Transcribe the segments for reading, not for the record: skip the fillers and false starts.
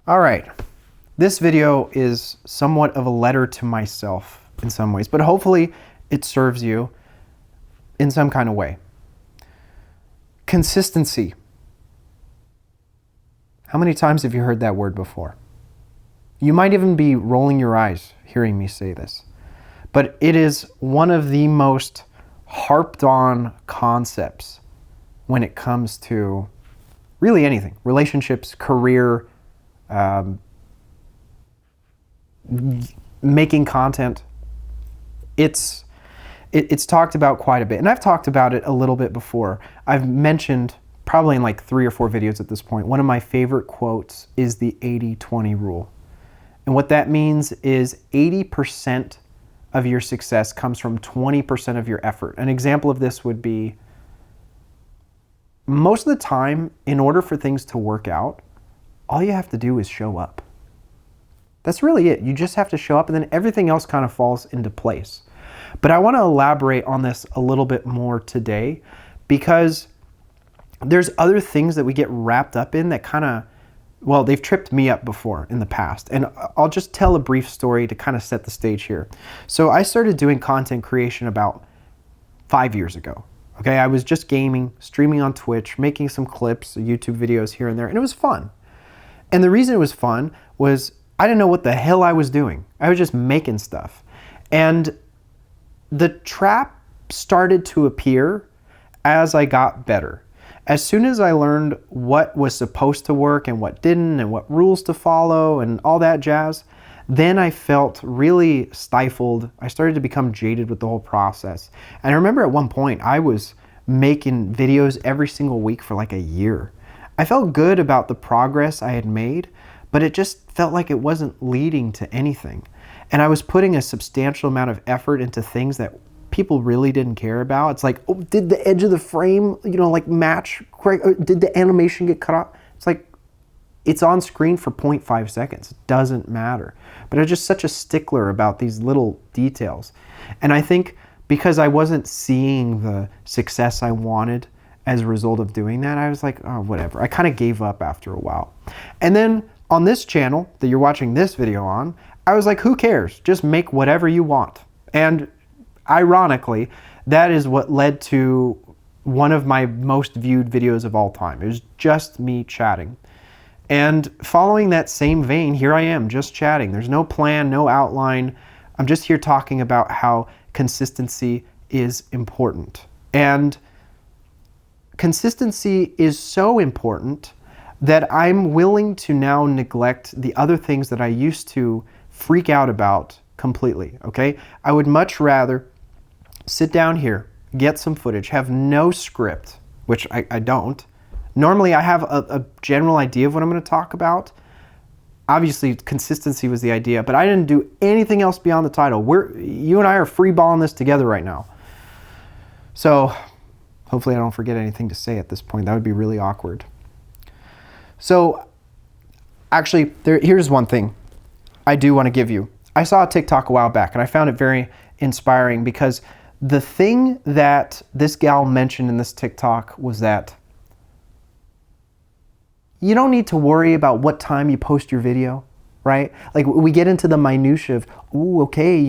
All right, this video is somewhat of a letter to myself in some ways, but hopefully it serves you in some kind of way. Consistency. How many times have you heard that word before? You might even be rolling your eyes hearing me say this, but it is one of the most harped on concepts when it comes to really anything, relationships, career, making content. It's talked about quite a bit, and I've talked about it a little bit before. I've mentioned probably in like 3 or 4 videos at this point, one of my favorite quotes is the 80-20 rule. And what that means is 80% of your success comes from 20% of your effort. An example of this would be, most of the time, in order for things to work out, all you have to do is show up. That's really it. You just have to show up, and then everything else kind of falls into place. But I want to elaborate on this a little bit more today, because there's other things that we get wrapped up in that kind of, well, they've tripped me up before in the past. And I'll just tell a brief story to kind of set the stage here. So I started doing content creation about 5 years ago. Okay, I was just gaming, streaming on Twitch, making some clips, YouTube videos here and there, and it was fun. And the reason it was fun was I didn't know what the hell I was doing. I was just making stuff. And the trap started to appear as I got better. As soon as I learned what was supposed to work and what didn't, and what rules to follow and all that jazz, then I felt really stifled. I started to become jaded with the whole process. And I remember at one point I was making videos every single week for like a year. I felt good about the progress I had made, but it just felt like it wasn't leading to anything. And I was putting a substantial amount of effort into things that people really didn't care about. It's like, oh, did the edge of the frame, like match? Did the animation get cut off? It's like, it's on screen for 0.5 seconds. It doesn't matter. But I was just such a stickler about these little details. And I think because I wasn't seeing the success I wanted as a result of doing that, I was like, oh, whatever. I kind of gave up after a while. And then on this channel that you're watching this video on, I was like, who cares? Just make whatever you want. And ironically, that is what led to one of my most viewed videos of all time. It was just me chatting. And following that same vein, here I am, just chatting. There's no plan, no outline. I'm just here talking about how consistency is important. And consistency is so important that I'm willing to now neglect the other things that I used to freak out about completely, okay? I would much rather sit down here, get some footage, have no script, which I don't. Normally I have a general idea of what I'm going to talk about. Obviously consistency was the idea, but I didn't do anything else beyond the title. You and I are freeballing this together right now. So hopefully I don't forget anything to say at this point. That would be really awkward. So actually, here's one thing I do want to give you. I saw a TikTok a while back and I found it very inspiring, because the thing that this gal mentioned in this TikTok was that you don't need to worry about what time you post your video, right? Like, we get into the minutia of, ooh, okay,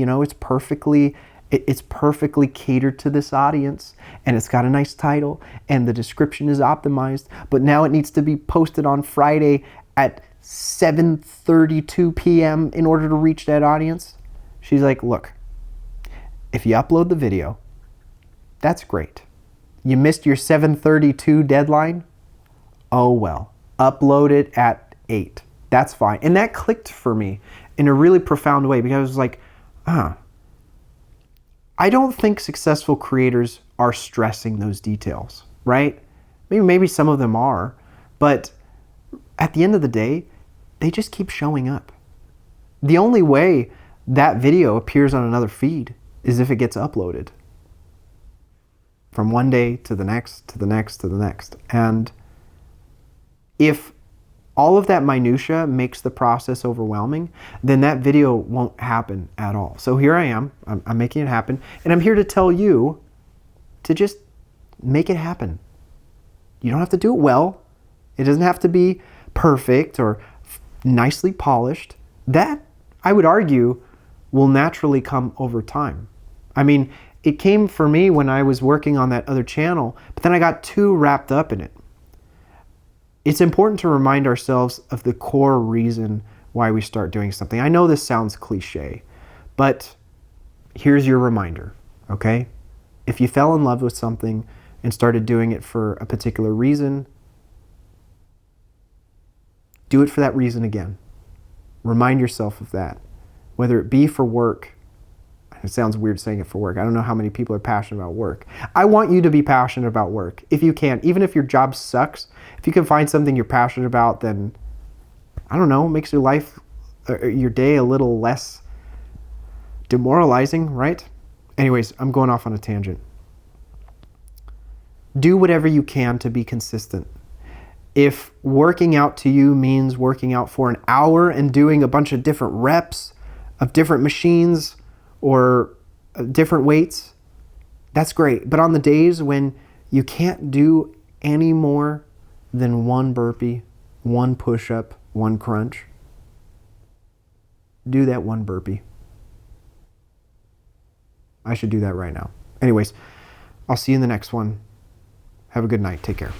it's perfectly catered to this audience, and it's got a nice title, and the description is optimized, but now it needs to be posted on Friday at 7:32 p.m. in order to reach that audience. She's like, look, if you upload the video, that's great. You missed your 7:32 deadline? Oh well, upload it at 8. That's fine. And that clicked for me in a really profound way, because I was like, I don't think successful creators are stressing those details, right? Maybe some of them are, but at the end of the day, they just keep showing up. The only way that video appears on another feed is if it gets uploaded from one day to the next, to the next, to the next. And if all of that minutia makes the process overwhelming, then that video won't happen at all. So here I am, I'm making it happen, and I'm here to tell you to just make it happen. You don't have to do it well. It doesn't have to be perfect or nicely polished, that, I would argue, will naturally come over time. I mean, it came for me when I was working on that other channel, but then I got too wrapped up in it. It's important to remind ourselves of the core reason why we start doing something. I know this sounds cliche, but here's your reminder, okay? If you fell in love with something and started doing it for a particular reason, do it for that reason again. Remind yourself of that. Whether it be for work, it sounds weird saying it for work. I don't know how many people are passionate about work. I want you to be passionate about work. If you can, even if your job sucks, if you can find something you're passionate about, then, I don't know, makes your life, your day a little less demoralizing, right? Anyways, I'm going off on a tangent. Do whatever you can to be consistent. If working out to you means working out for an hour and doing a bunch of different reps of different machines or different weights, that's great. But on the days when you can't do any more than one burpee, one push-up, one crunch, do that one burpee. I should do that right now. Anyways, I'll see you in the next one. Have a good night. Take care.